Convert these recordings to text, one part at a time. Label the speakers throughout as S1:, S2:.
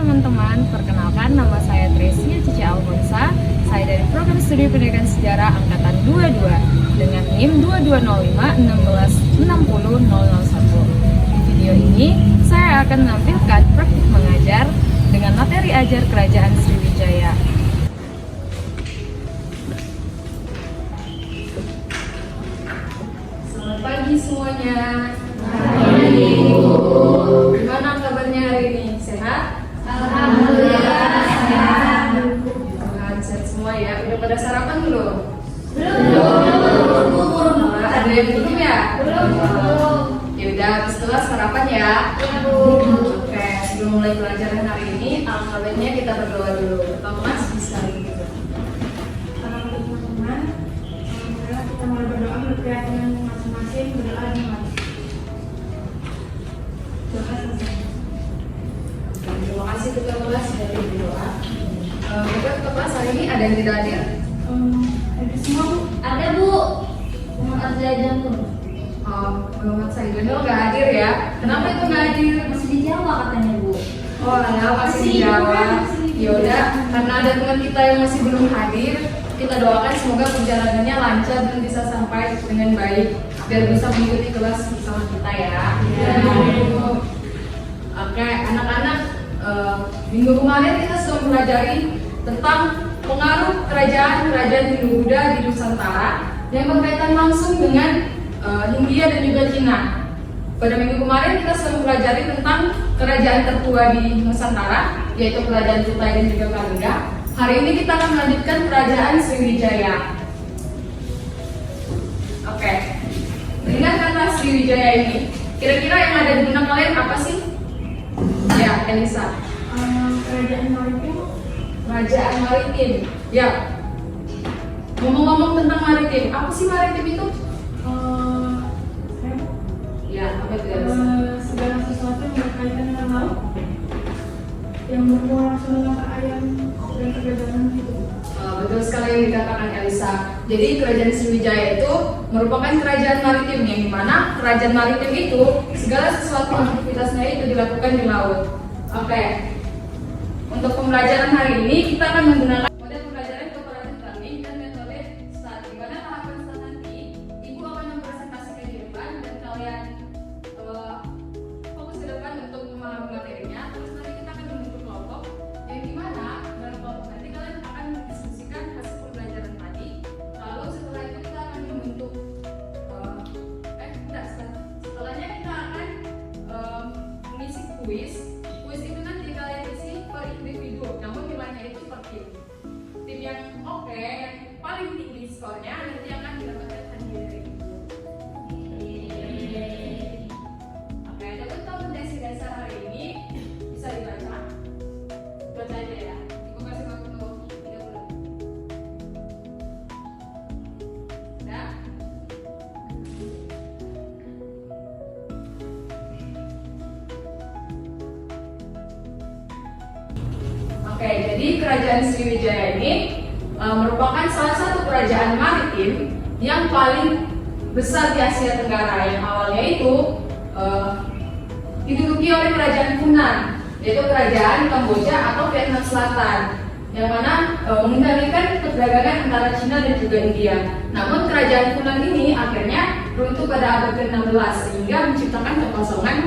S1: teman-teman, perkenalkan nama saya Tresia Cici Alfonsa. Saya dari Program Studi Pendidikan Sejarah Angkatan 22 dengan NIM 2205 Di video ini, saya akan menampilkan praktik mengajar dengan materi ajar Kerajaan Sriwijaya. Selamat pagi semuanya. Pagi, Bu. Gimana kabarnya hari ini? Sehat?
S2: Alhamdulillah sehat.
S1: Sehat semua ya. Udah pada sarapan belum?
S2: Belum.
S1: Ada yang belum ya?
S2: Belum.
S1: Ya udah, setelah sarapan ya. Oke, sebelum mulai pelajaran hari ini, alangkah baiknya kita berdoa dulu. Bapak Mas bisa gitu.
S2: Teman-teman, alhamdulillah kita mulai berdoa berkeyakinan masing-masing berdoa dengan
S1: Terima kasih ketua kelas dari berdoa. Ketua kelas hari ini ada yang tidak hadir?
S2: ada semua, Bu.
S3: Ada, Bu. Muhammad Zaidan tuh.
S1: Muhammad Zaidan nggak hadir ya? Kenapa itu nggak hadir?
S3: Masih di Jawa katanya, Bu.
S1: Oh, masih di Jawa. Ya udah, karena ada teman kita yang masih belum hadir, kita doakan semoga perjalanannya lancar dan bisa sampai dengan baik biar bisa mengikuti kelas bersama kita ya. Oke, anak-anak, minggu kemarin kita sudah mempelajari tentang pengaruh kerajaan Hindu-Buddha di Nusantara yang berkaitan langsung dengan Hindia dan juga Cina. Pada minggu kemarin kita sudah mempelajari tentang kerajaan tertua di Nusantara, yaitu Kerajaan Kutai dan juga Kalingga. Hari ini kita akan melanjutkan Kerajaan Sriwijaya. Oke, dengan kata Sriwijaya ini, kira-kira yang ada di benak kalian apa sih? Ya, Elisa.
S2: Kerajaan maritim.
S1: Kerajaan maritim. Ya. Ngomong-ngomong tentang maritim, apa sih maritim itu? Ya, apa itu Elisa?
S2: Segala sesuatu yang berkaitan dengan laut, yang berhubungan langsung dengan ayam dan perdagangan itu.
S1: Betul sekali yang dikatakan Elisa. Jadi kerajaan Sriwijaya itu merupakan kerajaan maritim yang dimana kerajaan maritim itu segala sesuatu aktivitasnya itu dilakukan di laut. Oke. Untuk pembelajaran hari ini kita akan menggunakan model pembelajaran cooperative learning dan metode START. Di mana tahapan START nanti Ibu akan mempresentasikan di depan dan kalian fokus ke depan untuk memahami materinya. Terus nanti kita akan membentuk kelompok yang dimana dalam kelompok nanti kalian akan mendiskusikan hasil pembelajaran tadi. Lalu setelah itu kita akan membentuk setelahnya kita akan mengisi kuis. Kuis itu nanti kalian isi per individu, namun nilainya itu per tim. Tim yang oke, yang paling tinggi skornya nanti akan mendapatkan hadiah dari Ibu. Oke, untuk kompetensi dasar hari ini bisa dibaca. Baca aja ya. Ibu kasih waktu 30 menit. Udah? Oke, jadi kerajaan Sriwijaya ini merupakan salah satu kerajaan maritim yang paling besar di Asia Tenggara, yang awalnya itu diduduki oleh kerajaan Funan, yaitu kerajaan Kamboja atau Vietnam Selatan, yang mana mengendalikan perdagangan antara Cina dan juga India. Namun kerajaan Funan ini akhirnya runtuh pada abad ke-16 sehingga menciptakan kekosongan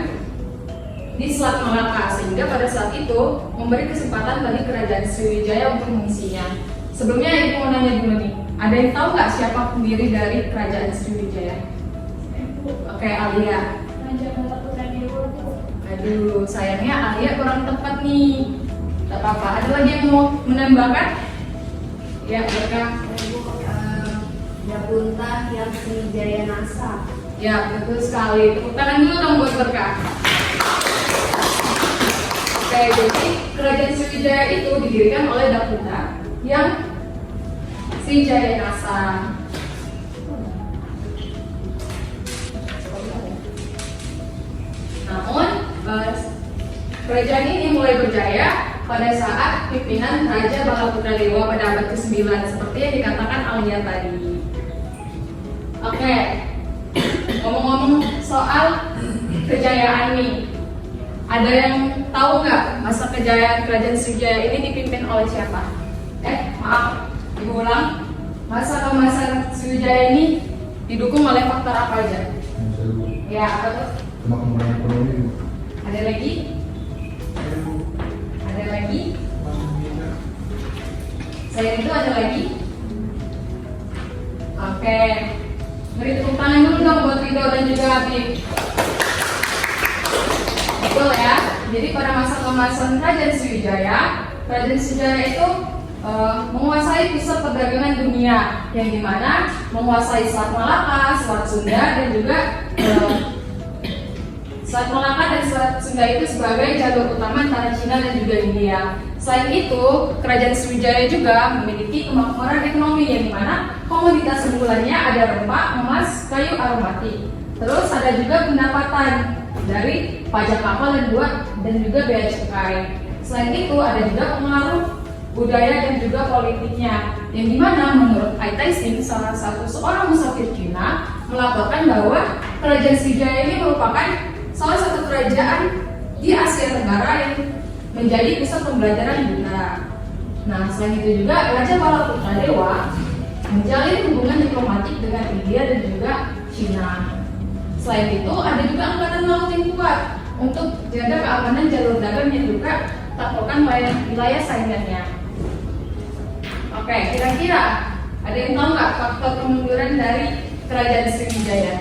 S1: di Selat Malaka, sehingga pada saat itu memberi kesempatan bagi kerajaan Sriwijaya untuk mengisinya. Sebelumnya Ibu mau nanya dulu nih, ada yang tahu nggak siapa pendiri dari kerajaan Sriwijaya? Oke, Alia.
S2: Raja Balaputra Dewa, Bu.
S1: Aduh, sayangnya Alia kurang tepat nih. Tak apa-apa. Ada lagi yang mau menambahkan? Ya, Berkah.
S3: Japunta yang Sriwijaya Nasa.
S1: Ya, betul sekali. Tepuk tangan dulu dong buat Berkah. Oke, jadi kerajaan Sriwijaya itu didirikan oleh Daputa yang Sriwijaya Nasa. Namun, kerajaan ini mulai berjaya pada saat pimpinan Raja Balaputra Dewa pada abad ke-9 seperti yang dikatakan Alia tadi. Oke, ngomong-ngomong soal kejayaan nih, ada yang tahu nggak masa kejayaan Kerajaan Sriwijaya ini dipimpin oleh siapa? Maaf, Ibu ulang. Masa keemasan Sriwijaya ini didukung oleh faktor apa aja? Ya, apa tuh?
S4: Kemakmuran ekonomi.
S1: Ada lagi? Ada lagi? Selain itu ada lagi? Oke. Beri tepuk tangan dulu dong buat Ridho dan juga Habib. Betul ya. Jadi pada masa keemasan Kerajaan Sriwijaya itu menguasai pusat perdagangan dunia, yang dimana menguasai Selat Malaka, Selat Sunda, dan juga Selat Malaka dan Selat Sunda itu sebagai jalur utama antara Cina dan juga India. Selain itu, Kerajaan Sriwijaya juga memiliki kemakmuran ekonomi, yang dimana komoditas unggulannya ada rempah, emas, kayu aromatik. Terus ada juga pendapatan dari pajak kapal dan juga bea cukai. Selain itu ada juga pengaruh budaya dan juga politiknya, yang dimana menurut Ai Taixing, salah satu seorang musafir Cina, melaporkan bahwa Kerajaan Sriwijaya ini merupakan salah satu kerajaan di Asia Tenggara yang menjadi pusat pembelajaran Buddha. Nah, selain itu juga Raja Balaputradewa menjalin hubungan diplomatik dengan India dan juga Cina. Selain itu ada juga angkatan laut yang kuat untuk jaga keamanan jalur dagang yang juga taklukan wilayah saingannya. Oke, kira-kira ada yang tahu nggak faktor kemunduran dari Kerajaan Sriwijaya?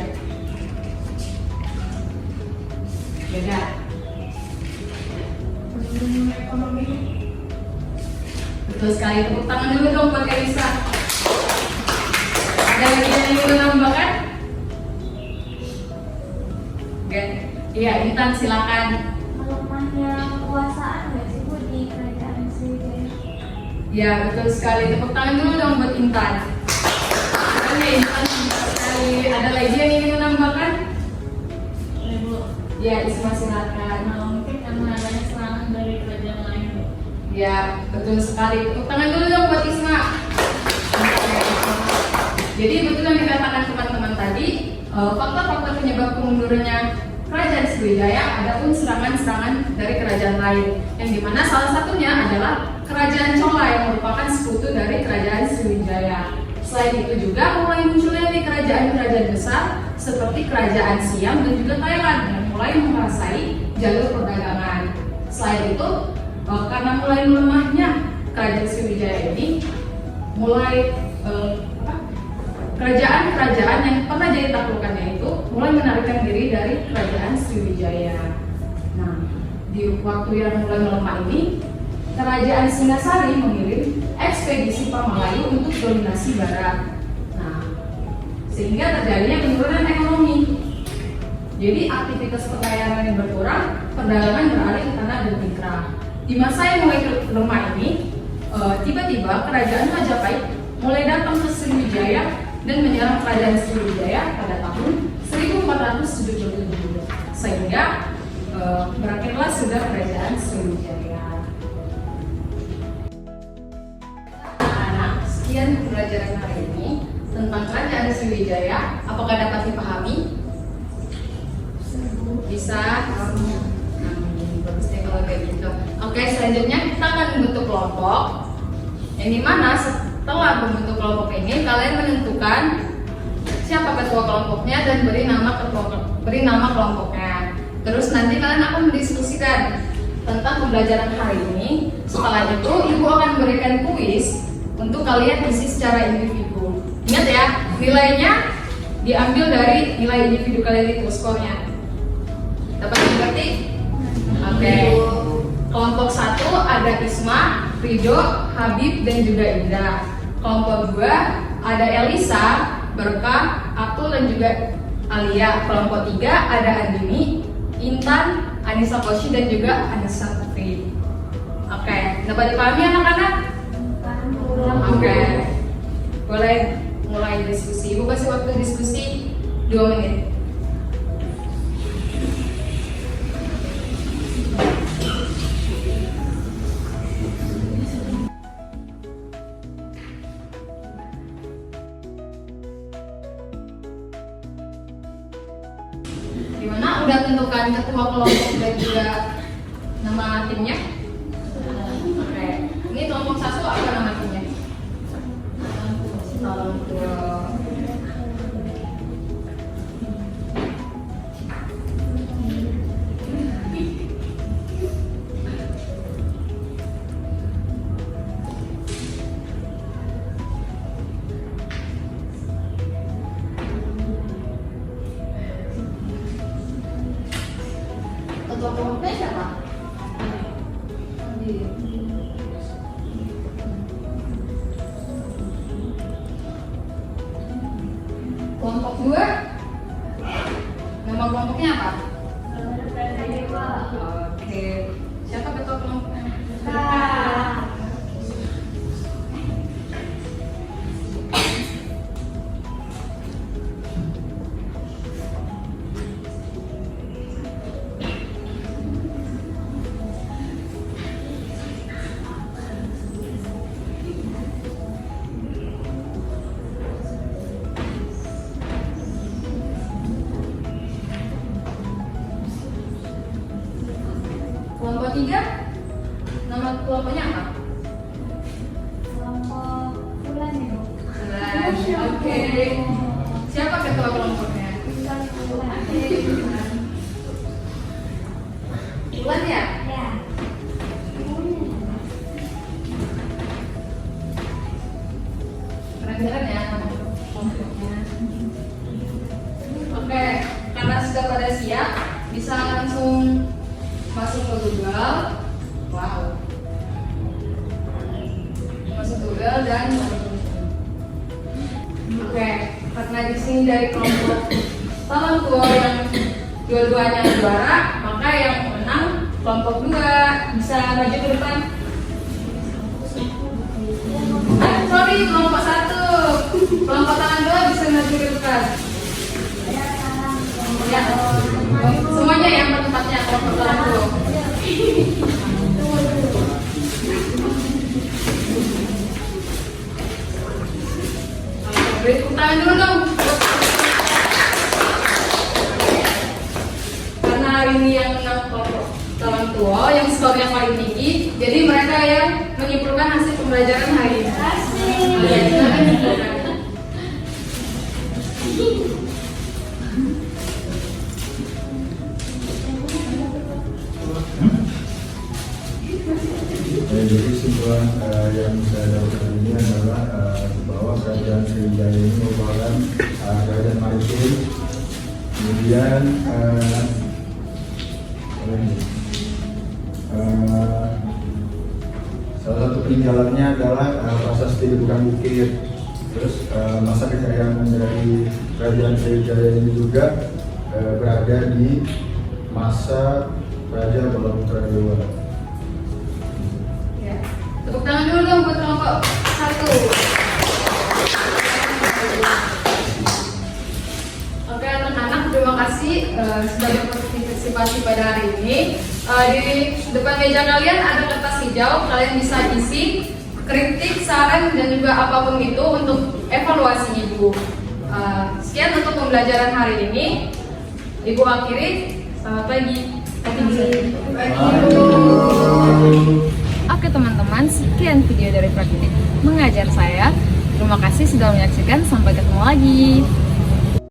S1: Beda.
S2: Ekonomi.
S1: Betul sekali, tepuk tangan dulu dong buat Elisa. Ada lagi yang ingin menambahkan? Oke, iya Intan silakan.
S3: Melemahnya kekuasaan nggak sih Bu di Kerajaan Sriwijaya?
S1: Ya betul sekali, tepuk tangan dulu dong buat Intan. Oke, Intan betul sekali. Ada lagi yang ingin menambahkan?
S3: Ibu,
S1: Ya, Isma silakan.
S3: mungkin karena adanya serangan dari kerajaan lain.
S1: Ya, betul sekali. Tepuk tangan dulu dong buat Isma. Oke. Jadi betul yang dikatakan teman-teman tadi, faktor-faktor penyebab kemundurannya Kerajaan Sriwijaya adapun serangan-serangan dari kerajaan lain, yang dimana salah satunya adalah Kerajaan Chola yang merupakan sekutu dari Kerajaan Sriwijaya. Selain itu juga mulai munculnya di kerajaan-kerajaan besar seperti Kerajaan Siam dan juga Thailand yang mulai menguasai jalur perdagangan. Selain itu, karena mulai melemahnya Kerajaan Sriwijaya ini, kerajaan-kerajaan yang pernah jadi taklukannya itu mulai menarikkan diri dari Kerajaan Sriwijaya. Nah, di waktu yang mulai melemah ini, Kerajaan Singasari mengirim ekspedisi Pamalayu untuk dominasi barat. Nah, sehingga terjadinya penurunan ekonomi. Jadi aktivitas perdagangan yang berkurang, perdagangan beralih ke tanah dan mitra. Di masa yang mulai lemah ini, tiba-tiba Kerajaan Majapahit mulai datang ke Sriwijaya dan menyerang Kerajaan Sriwijaya pada tahun 1477, sehingga berakhirlah sudah Kerajaan Sriwijaya. Anak, sekian pembelajaran hari ini tentang Kerajaan Sriwijaya. Apakah dapat dipahami? Bisa? Bagusnya kalau kayak gitu. Oke, selanjutnya kita akan membentuk kelompok, yang dimana setelah membentuk kelompok ini kalian menentukan siapa ketua kelompoknya dan beri nama kelompoknya. Terus nanti kalian akan mendiskusikan tentang pembelajaran hari ini. Setelah itu ibu akan memberikan kuis untuk kalian isi secara individu. Ingat ya, nilainya diambil dari nilai individu kalian itu, skornya. Dapat dimengerti? Oke. Kelompok 1 ada Isma, Ridho, Habib, dan juga Indra. Kelompok 2 ada Elisa, Berkah, Atul, dan juga Alia. Kelompok 3 ada Andini, Intan, Anissa Koshi, dan juga Anissa Putri. Oke, dapat dipahami anak-anak? Oke. Boleh mulai diskusi. Ibu kasih waktu diskusi 2 menit. Gimana? Udah tentukan ketua kelompok dan juga nama nama timnya? Oke. Ini kelompok 1 apa nama timnya? Salam tua. Ketua kelompoknya siapa? Kelompok 2. Nama kelompoknya apa? Oke. Siapa ketua kelompoknya? Kelompok 3. Nama kelompoknya apa?
S3: Kelompok bulan ya, Bu?
S1: Oke. Siapa ketua kelompoknya? Bulan ya?
S3: Ya.
S1: Keren-keren ya nama kelompoknya. Oke, karena sudah pada siap, bisa langsung masuk ke Google. Wow. Masuk Google dan oke, karena di sini dari kelompok Salam Tua yang dua-duanya juara, maka yang menang kelompok 2 bisa maju ke depan. Sorry, kelompok 1. Kelompok tangan 2 bisa maju ke depan. Ya, semuanya yang tempatnya kelompok tangan 2. Beri tepuk tangan dulu dong. Karena hari ini yang menang kelompok Salam Tua yang skor yang paling tinggi, jadi mereka yang menyimpulkan hasil pembelajaran hari ini. Oke, silakan menyimpulkan.
S4: Jadi kesimpulan yang saya dapatkan ini adalah bahwa kerajaan Sriwijaya ini merupakan kerajaan maritim. Kemudian salah satu peninggalannya adalah prasasti di Bukan Bukit. Terus masa kejayaan dari kerajaan Sriwijaya ini juga berada di masa Raja Balaputra Dewa.
S1: Ya. Tepuk tangan dulu dong buat kelompok 1. Oke anak-anak, terima kasih sudah berpartisipasi pada hari ini. Di depan meja kalian ada kertas hijau, kalian bisa isi kritik, saran, dan juga apapun itu untuk evaluasi Ibu. Sekian untuk pembelajaran hari ini. Ibu akhiri, selamat pagi. Oke teman-teman, sekian video dari praktik mengajar saya. Terima kasih sudah menyaksikan, sampai ketemu lagi.